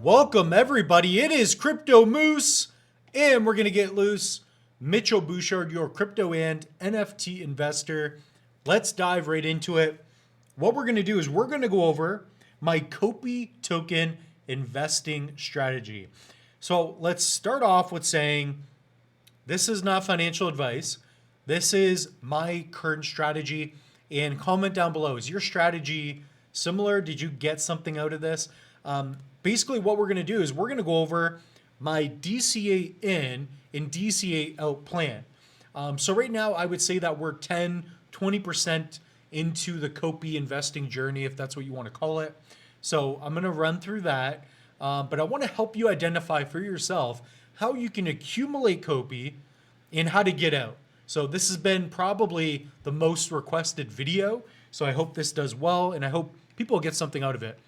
Welcome everybody, it is Crypto Moose, and we're gonna get loose. Mitchell Bouchard, your crypto and NFT investor. Let's dive right into it. What we're gonna do is we're gonna go over my Copi Token investing strategy. So let's start off with saying this is not financial advice. This is my current strategy. And comment down below, is your strategy similar? Did you get something out of this? Basically, what we're going to do is we're going to go over my DCA in and DCA out plan. So right now, I would say that we're 10, 20% into the Copi investing journey, if that's what you want to call it. So I'm going to run through that. But I want to help you identify for yourself how you can accumulate Copi and how to get out. So this has been probably the most requested video. So I hope this does well, and I hope people get something out of it.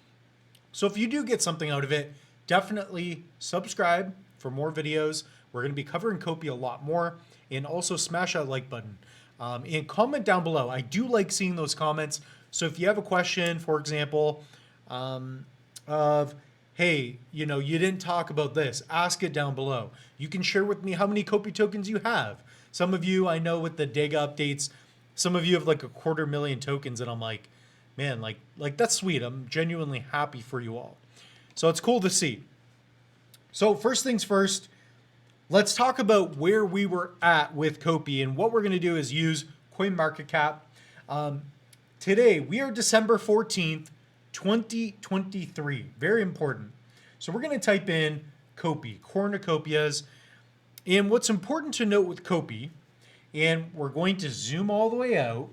So if you do get something out of it, definitely subscribe for more videos. We're going to be covering Copi a lot more, and also smash that like button and comment down below. I do like seeing those comments. So if you have a question, for example, of, hey, you didn't talk about this, ask it down below. You can share with me how many Copi tokens you have. Some of you, I know with the Dega updates, some of you have like 250,000 tokens, and I'm like, man, like that's sweet. I'm genuinely happy for you all. So it's cool to see. So first things first, let's talk about where we were at with Copi, and what we're going to do is use CoinMarketCap. Today, we are December 14th, 2023. Very important. So we're going to type in Copi, cornucopias. And what's important to note with Copi, and we're going to zoom all the way out,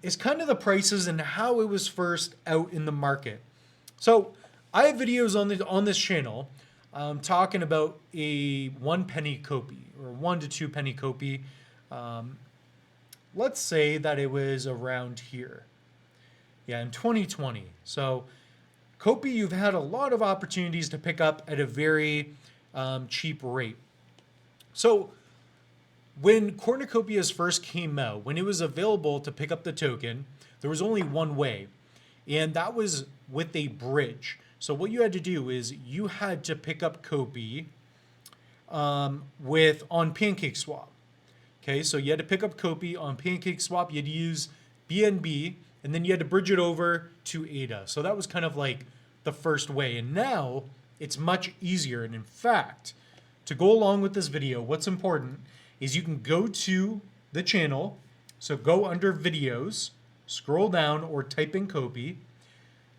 is kind of the prices and how it was first out in the market. So I have videos on this channel talking about a 1 penny Copi or 1 to 2 penny Copi. Let's say that it was around here. Yeah, in 2020. So Copi, you've had a lot of opportunities to pick up at a very cheap rate. So when cornucopias first came out, when it was available to pick up the token, there was only one way, and that was with a bridge. So what you had to do is you had to pick up Copi on PancakeSwap. Okay, so you had to pick up Copi on PancakeSwap. You had to use BNB, and then you had to bridge it over to ADA. So that was kind of like the first way, and now it's much easier. And in fact, to go along with this video, what's important is you can go to the channel. So go under videos, scroll down, or type in Copi.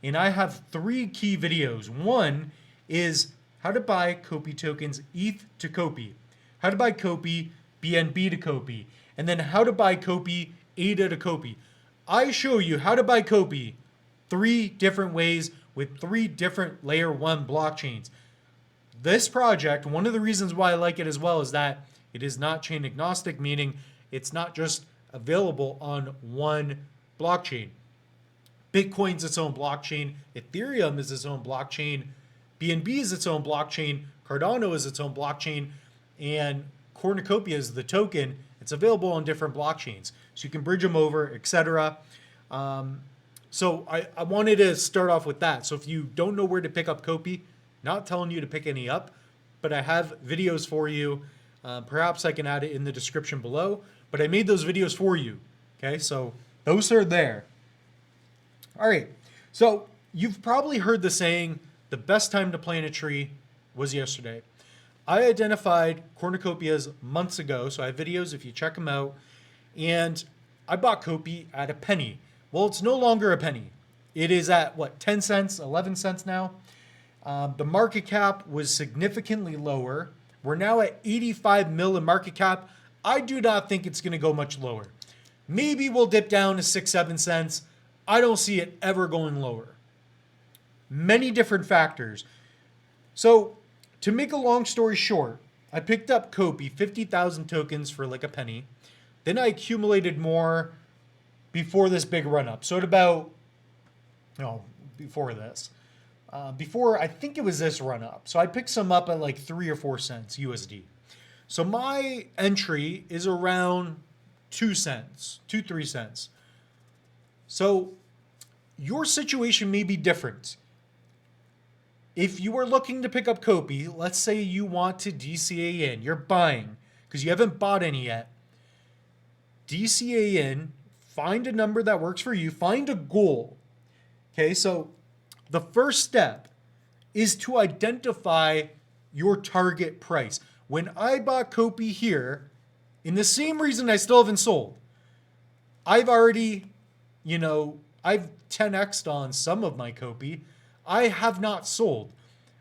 And I have 3 key videos. One is how to buy Copi tokens ETH to Copi, how to buy Copi BNB to Copi, and then how to buy Copi ADA to Copi. I show you how to buy Copi 3 different ways with 3 different layer 1 blockchains. This project, one of the reasons why I like it as well is that it is not chain agnostic, meaning it's not just available on one blockchain. Bitcoin's its own blockchain, Ethereum is its own blockchain, BNB is its own blockchain, Cardano is its own blockchain, and Cornucopia is the token. It's available on different blockchains. So you can bridge them over, etc. So I wanted to start off with that. So if you don't know where to pick up Copi, not telling you to pick any up, but I have videos for you. Perhaps I can add it in the description below, but I made those videos for you. Okay, so those are there. All right, so you've probably heard the saying, the best time to plant a tree was yesterday. I identified cornucopias months ago, so I have videos if you check them out, and I bought Copi at a penny. Well, it's no longer a penny. It is at, what, 10 cents, 11 cents now? The market cap was significantly lower. We're now at 85 mil in market cap. I do not think it's going to go much lower. Maybe we'll dip down to 6, 7 cents. I don't see it ever going lower. Many different factors. So to make a long story short, I picked up Copi, 50,000 tokens for like a penny. Then I accumulated more before this big run up. So at about, before this. Before, I think it was this run up. So I picked some up at like 3 or 4 cents USD. So my entry is around 2 cents, 3 cents. So your situation may be different. if you are looking to pick up Copi, let's say you want to DCA in, you're buying because you haven't bought any yet. DCA in, find a number that works for you, find a goal. Okay, so the first step is to identify your target price. When I bought Copi here, in the same reason I still haven't sold, I've already, I've 10x'd on some of my Copi. I have not sold.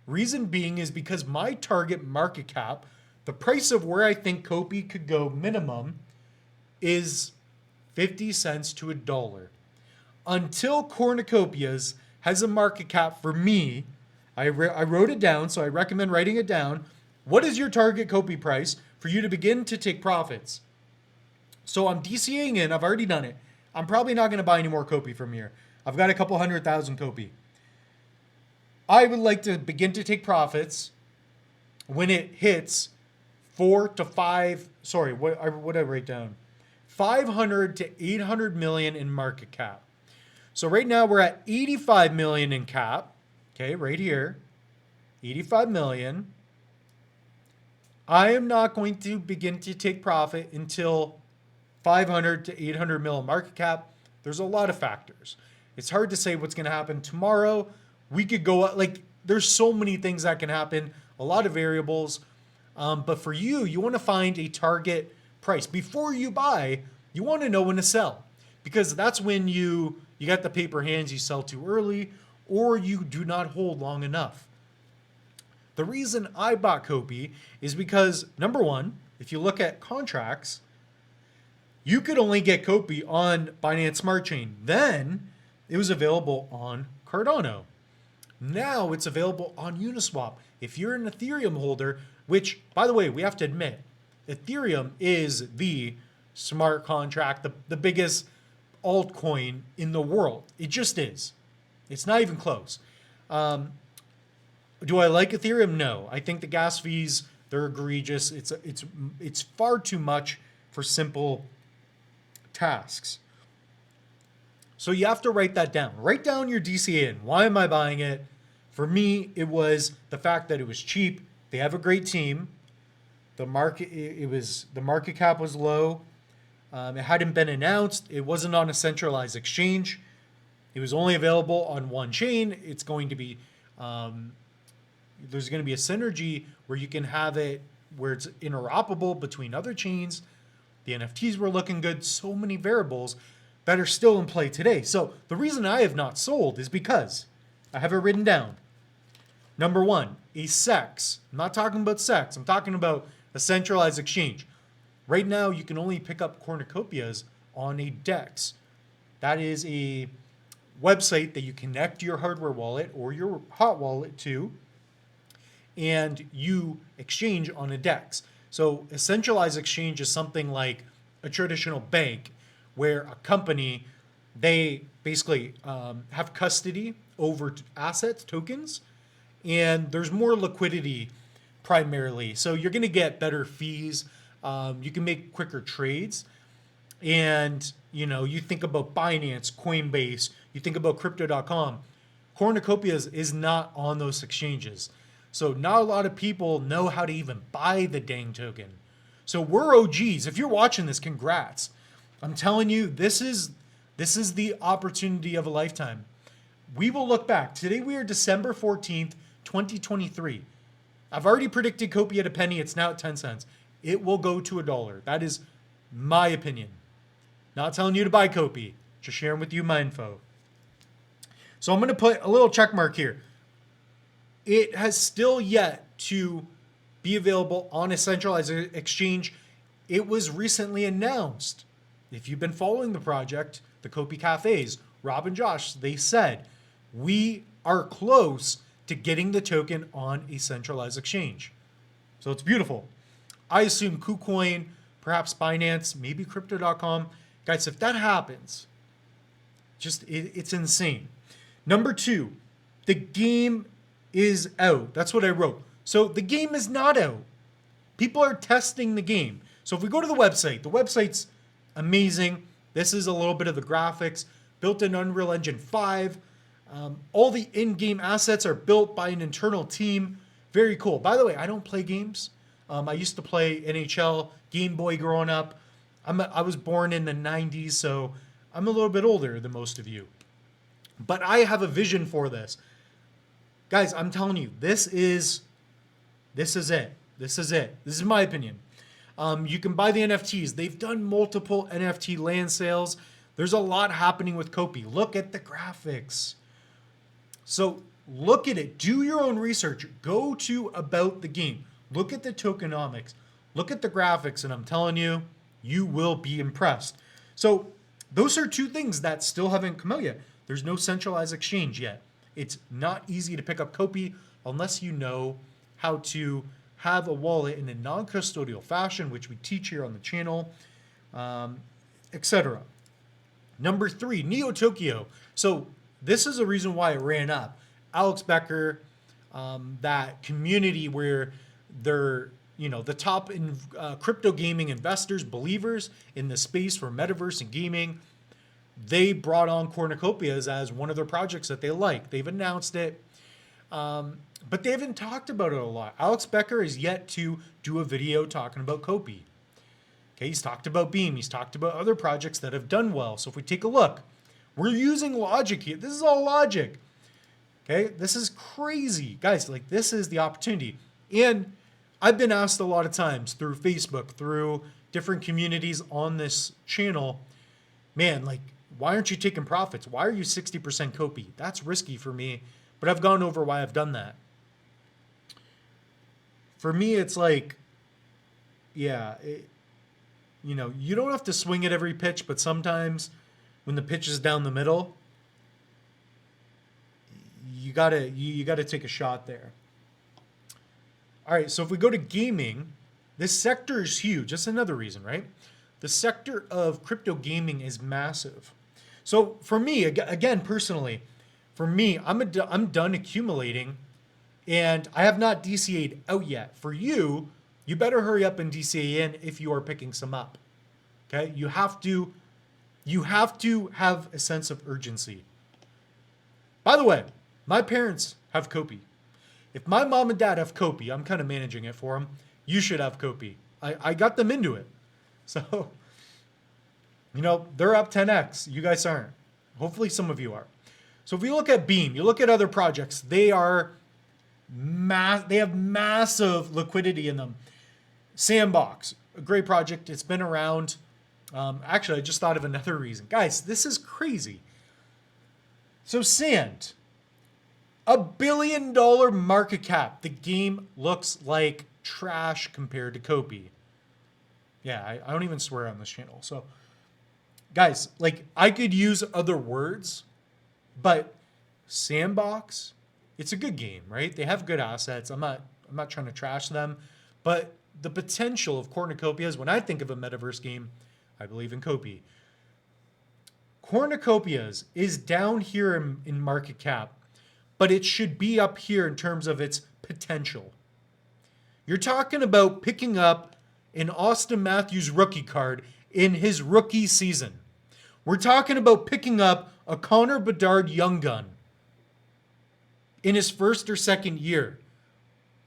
Reason being is because my target market cap, the price of where I think Copi could go minimum, is 50 cents to $1. Until cornucopias has a market cap for me, I wrote it down, so I recommend writing it down. What is your target Copi price for you to begin to take profits? So I'm DCAing in. I've already done it. I'm probably not going to buy any more Copi from here. I've got a couple 100,000 Copi. I would like to begin to take profits when it hits 4 to 5. Sorry, what did I write down? 500 to 800 million in market cap. So right now we're at 85 million in cap. Okay, right here, 85 million. I am not going to begin to take profit until 500 to 800 mil market cap. There's a lot of factors. It's hard to say what's going to happen tomorrow. We could go like there's so many things that can happen, a lot of variables. But for you want to find a target price before you buy. You want to know when to sell, because that's when you got the paper hands, you sell too early, or you do not hold long enough. The reason I bought Copi is because, number one, if you look at contracts, you could only get Copi on Binance Smart Chain. Then it was available on Cardano. Now it's available on Uniswap. If you're an Ethereum holder, which, by the way, we have to admit, Ethereum is the smart contract, the biggest altcoin in the world. It just is. It's not even close. Do I like Ethereum? No. I think the gas fees, they're egregious. It's far too much for simple tasks. So you have to write that down. Write down your DCA in. Why am I buying it? For me, it was the fact that it was cheap. They have a great team. The market cap was low. It hadn't been announced. It wasn't on a centralized exchange. It was only available on one chain. It's going to be there's going to be a synergy where you can have it where it's interoperable between other chains. The NFTs were looking good. So many variables that are still in play today. So the reason I have not sold is because I have it written down. Number one, a SEX. I'm not talking about SEX. I'm talking about a centralized exchange. Right now, you can only pick up cornucopias on a DEX. That is a website that you connect your hardware wallet or your hot wallet to, and you exchange on a DEX. So a centralized exchange is something like a traditional bank where a company, they basically have custody over assets, tokens, and there's more liquidity primarily. So you're going to get better fees. You can make quicker trades. And, you think about Binance, Coinbase, you think about crypto.com. Cornucopias is not on those exchanges. So not a lot of people know how to even buy the dang token. So we're OGs. If you're watching this, congrats. I'm telling you, this is the opportunity of a lifetime. We will look back. Today we are December 14th, 2023. I've already predicted Copi at a penny. It's now at 10 cents. It will go to $1. That is my opinion. Not telling you to buy Copi. Just sharing with you my info. So I'm going to put a little check mark here. It has still yet to be available on a centralized exchange. It was recently announced. If you've been following the project, the Copi Cafes, Rob and Josh, they said, we are close to getting the token on a centralized exchange. So it's beautiful. I assume KuCoin, perhaps Binance, maybe crypto.com. Guys, if that happens, it's insane. Number two, the game is out. That's what I wrote. So the game is not out. People are testing the game. So if we go to the website's amazing. This is a little bit of the graphics. Built in Unreal Engine 5. All the in-game assets are built by an internal team. Very cool. By the way, I don't play games. I used to play NHL, Game Boy growing up. I was born in the 90s, so I'm a little bit older than most of you. But I have a vision for this. Guys, I'm telling you, this is it. This is it. This is my opinion. You can buy the NFTs. They've done multiple NFT land sales. There's a lot happening with Copi. Look at the graphics. So look at it. Do your own research. Go to About the Game. Look at the tokenomics. Look at the graphics, and I'm telling you, you will be impressed. So those are two things that still haven't come out yet. There's no centralized exchange yet. It's not easy to pick up Copi unless you know how to have a wallet in a non-custodial fashion, which we teach here on the channel, etc. Number 3, Neo Tokyo. So this is a reason why it ran up. Alex Becker, that community where they're, the top in crypto gaming investors, believers in the space for metaverse and gaming, they brought on Cornucopias as one of their projects that they like. They've announced it, but they haven't talked about it a lot. Alex Becker is yet to do a video talking about Copi. Okay, he's talked about Beam. He's talked about other projects that have done well. So if we take a look, we're using logic here. This is all logic. Okay, this is crazy. Guys, like, this is the opportunity. And I've been asked a lot of times through Facebook, through different communities on this channel, man, like, why aren't you taking profits? Why are you 60% Copi? That's risky for me, but I've gone over why I've done that. For me, it's like, yeah, you don't have to swing at every pitch, but sometimes when the pitch is down the middle, you gotta take a shot there. All right, so if we go to gaming, this sector is huge. That's another reason, right? The sector of crypto gaming is massive. So for me, again, personally, for me, I'm done accumulating, and I have not DCA'd out yet. For you, you better hurry up and DCA in if you are picking some up. Okay, you have to have a sense of urgency. By the way, my parents have Copi. If my mom and dad have Copi, I'm kind of managing it for them. You should have Copi. I got them into it. So, they're up 10x. You guys aren't. Hopefully some of you are. So if you look at Beam, you look at other projects, they have massive liquidity in them. Sandbox, a great project. It's been around. Actually, I just thought of another reason. Guys, this is crazy. So Sand, $1 billion market cap. The game looks like trash compared to Copi. Yeah, I don't even swear on this channel. So, guys, like, I could use other words, but Sandbox, it's a good game, right? They have good assets. I'm not trying to trash them, but the potential of cornucopias, when I think of a metaverse game, I believe in Copi. Cornucopias is down here in market cap, but it should be up here in terms of its potential. You're talking about picking up an Austin Matthews rookie card in his rookie season. We're talking about picking up a Connor Bedard young gun in his first or second year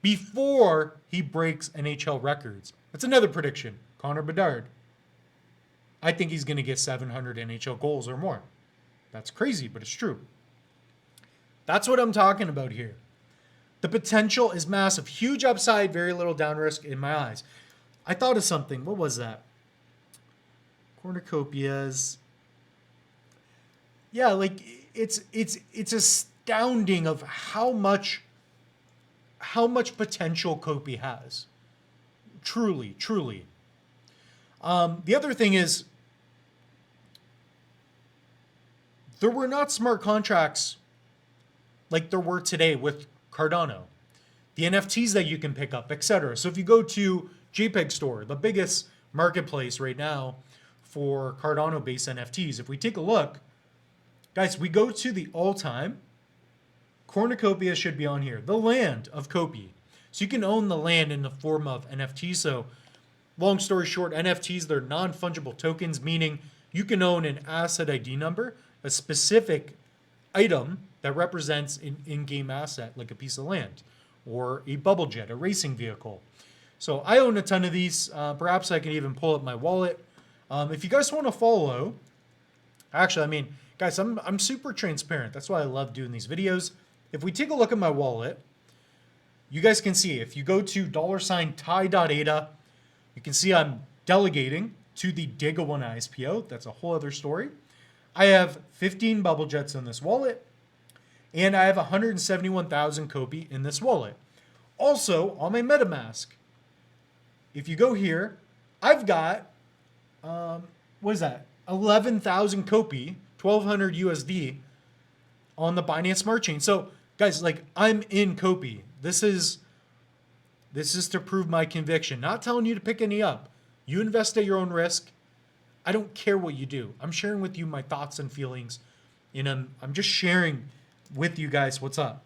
before he breaks NHL records. That's another prediction. Connor Bedard. I think he's going to get 700 NHL goals or more. That's crazy, but it's true. That's what I'm talking about here. The potential is massive. Huge upside, very little down risk in my eyes. I thought of something. What was that? Cornucopias. Yeah, like, it's astounding of how much potential Copi has. Truly, truly. The other thing is, there were not smart contracts like there were today with Cardano. The NFTs that you can pick up, etc. So if you go to JPEG Store, the biggest marketplace right now for Cardano-based NFTs, if we take a look, guys, we go to the all-time, Cornucopia should be on here, the land of Copi. So you can own the land in the form of NFTs. So long story short, NFTs, they're non-fungible tokens, meaning you can own an asset ID number, a specific item that represents an in-game asset, like a piece of land or a bubble jet, a racing vehicle. So I own a ton of these. Perhaps I can even pull up my wallet. If you guys want to follow, actually, I mean, guys, I'm super transparent. That's why I love doing these videos. If we take a look at my wallet, you guys can see if you go to $Ty.ADA, you can see I'm delegating to the Dega 1 ISPO. That's a whole other story. I have 15 bubble jets in this wallet, and I have 171,000 Copi in this wallet. Also, on my MetaMask, if you go here, I've got, what is that? 11,000 Copi, 1,200 USD on the Binance Smart Chain. So, guys, like, I'm in Copi. This is to prove my conviction. Not telling you to pick any up. You invest at your own risk. I don't care what you do. I'm sharing with you my thoughts and feelings, and I'm just sharing with you guys what's up.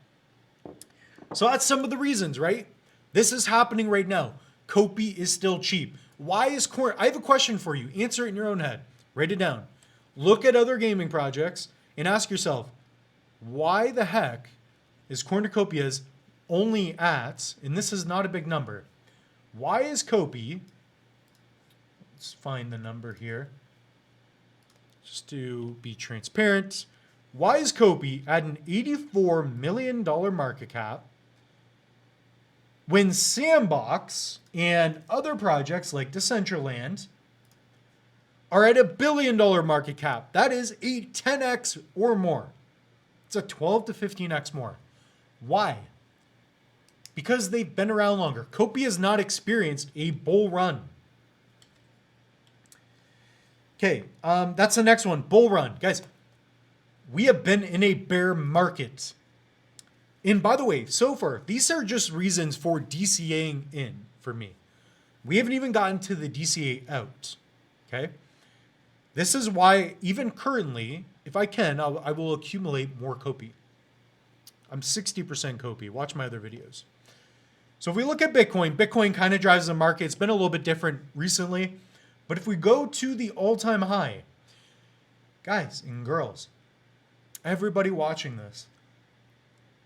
So that's some of the reasons, right? This is happening right now. Copi is still cheap. Why is corn? I have a question for you. Answer it in your own head. Write it down. Look at other gaming projects and ask yourself, why the heck is cornucopias only at, and this is not a big number, why is Copi, let's find the number here, just to be transparent, why is Copi at an $84 million market cap when Sandbox and other projects like Decentraland are at $1 billion market cap? That is a 10x or more. It's a 12 to 15x more. Why? Because they've been around longer. Copi has not experienced a bull run. Okay, that's the next one, bull run. Guys, we have been in a bear market. And by the way, so far, these are just reasons for DCAing in for me. We haven't even gotten to the DCA out, okay? This is why, even currently, if I can, I will accumulate more Copi. I'm 60% Copi. Watch my other videos. So if we look at Bitcoin, Bitcoin kind of drives the market. It's been a little bit different recently. But if we go to the all-time high, guys and girls, everybody watching this,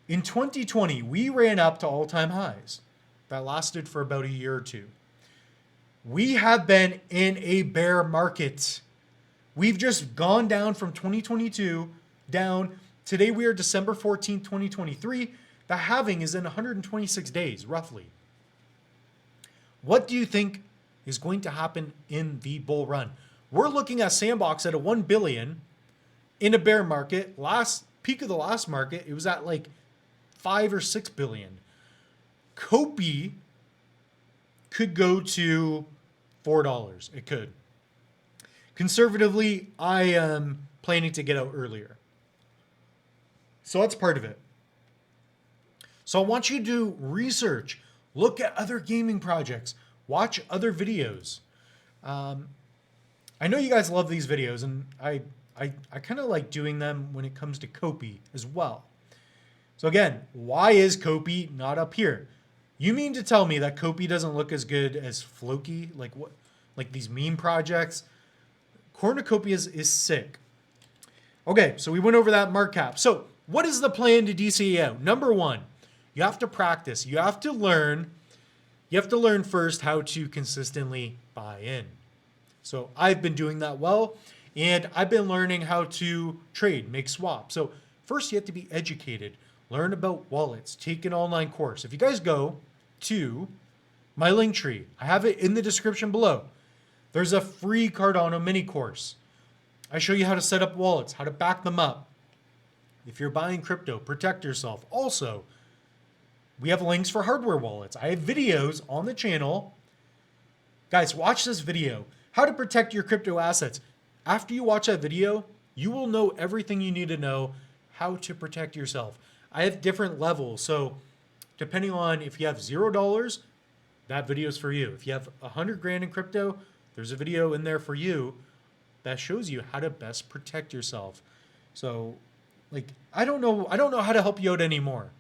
in 2020, we ran up to all-time highs. That lasted for about a year or two. We have been in a bear market. We've just gone down from 2022 down. Today we are December 14th, 2023. The halving is in 126 days, roughly. What do you think is going to happen in the bull run? We're looking at Sandbox at a 1 billion in a bear market. Last peak of the last market, it was at like 5 or 6 billion. Copi could go to $4. It could. Conservatively, I am planning to get out earlier. So that's part of it. So I want you to do research. Look at other gaming projects. Watch other videos. I know you guys love these videos, and I kind of like doing them when it comes to Copi as well. So again, why is Copi not up here? You mean to tell me that Copi doesn't look as good as Floki, like what, like these meme projects? Cornucopia is sick. Okay, so we went over that market cap. So what is the plan to DCA out? Number one, you have to practice. You have to learn. You have to learn first how to consistently buy in. So I've been doing that well, and I've been learning how to trade, make swaps. So first you have to be educated, learn about wallets, take an online course. If you guys go to my link tree, I have it in the description below. There's a free Cardano mini course. I show you how to set up wallets, how to back them up. If you're buying crypto, protect yourself. Also, we have links for hardware wallets. I have videos on the channel. Guys, watch this video. How to protect your crypto assets. After you watch that video, you will know everything you need to know how to protect yourself. I have different levels. So depending on if you have $0, that video is for you. If you have 100 grand in crypto, there's a video in there for you that shows you how to best protect yourself. So like, I don't know how to help you out anymore.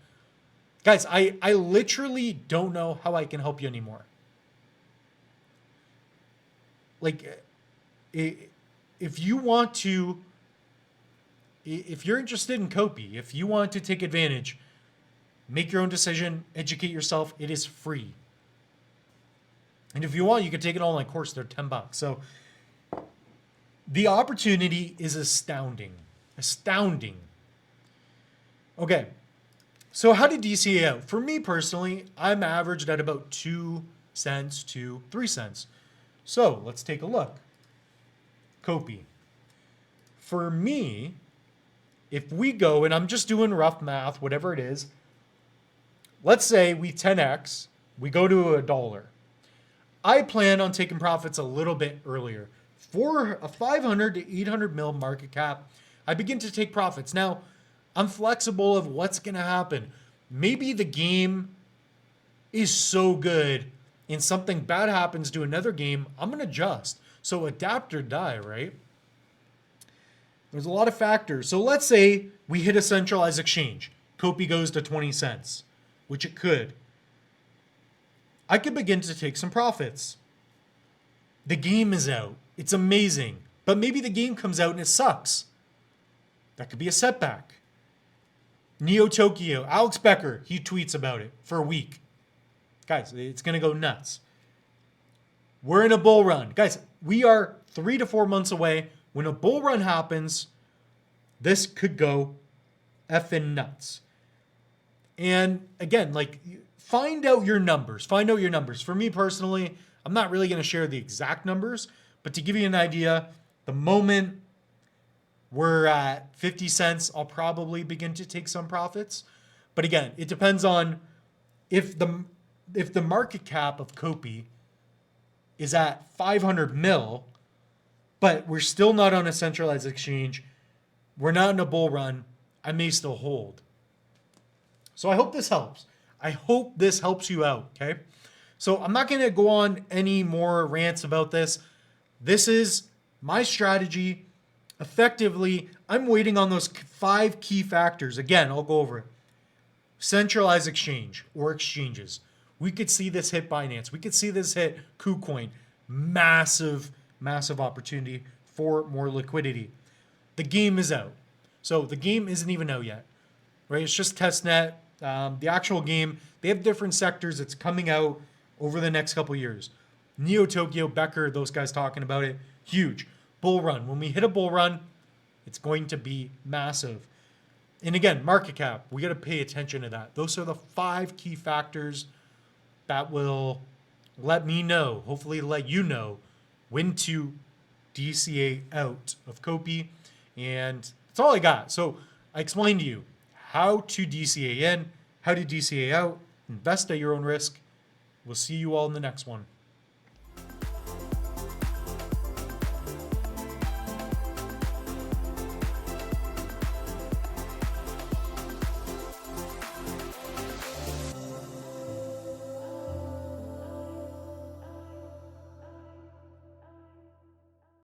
Guys, I literally don't know how I can help you anymore. Like, if you want to if you're interested in Copi, if you want to take advantage, make your own decision, educate yourself. It is free. And if you want, you can take an online course. They're $10. So the opportunity is astounding. Astounding. Okay. So how to DCA out? For me personally, I'm averaged at about 2 cents to 3 cents. So let's take a look. Copi. For me, if we go, and I'm just doing rough math, whatever it is, let's say we 10x, we go to $1. I plan on taking profits a little bit earlier. For a 500 to 800 mil market cap, I begin to take profits. Now, I'm flexible of what's going to happen. Maybe the game is so good and something bad happens to another game, I'm going to adjust. So adapt or die, right? There's a lot of factors. So let's say we hit a centralized exchange. Copi goes to 20 cents, which it could. I could begin to take some profits. The game is out. It's amazing. But maybe the game comes out and it sucks. That could be a setback. Neo Tokyo, Alex Becker, he tweets about it for a week. Guys, it's going to go nuts. We're in a bull run. Guys, we are 3 to 4 months away. When a bull run happens, this could go effing nuts. And again, like, find out your numbers. Find out your numbers. For me personally, I'm not really going to share the exact numbers, but to give you an idea, the moment we're at 50 cents, I'll probably begin to take some profits. But again, it depends on if the market cap of Copi is at 500 mil, but we're still not on a centralized exchange, we're not in a bull run, I may still hold. So I hope this helps. I hope this helps you out, okay? So I'm not going to go on any more rants about this. This is my strategy. Effectively, I'm waiting on those 5 key factors. Again, I'll go over it. Centralized exchange or exchanges. We could see this hit Binance. We could see this hit KuCoin. Massive, massive opportunity for more liquidity. The game is out. So the game isn't even out yet, right? It's just testnet. The actual game, they have different sectors. It's coming out over the next couple years. Neo Tokyo, Becker, those guys talking about it. Huge. Bull run. When we hit a bull run, it's going to be massive. And again, market cap, we got to pay attention to that. Those are the 5 key factors that will let me know, hopefully let you know, when to DCA out of Copi. And that's all I got. So I explained to you how to DCA in, how to DCA out, invest at your own risk. We'll see you all in the next one.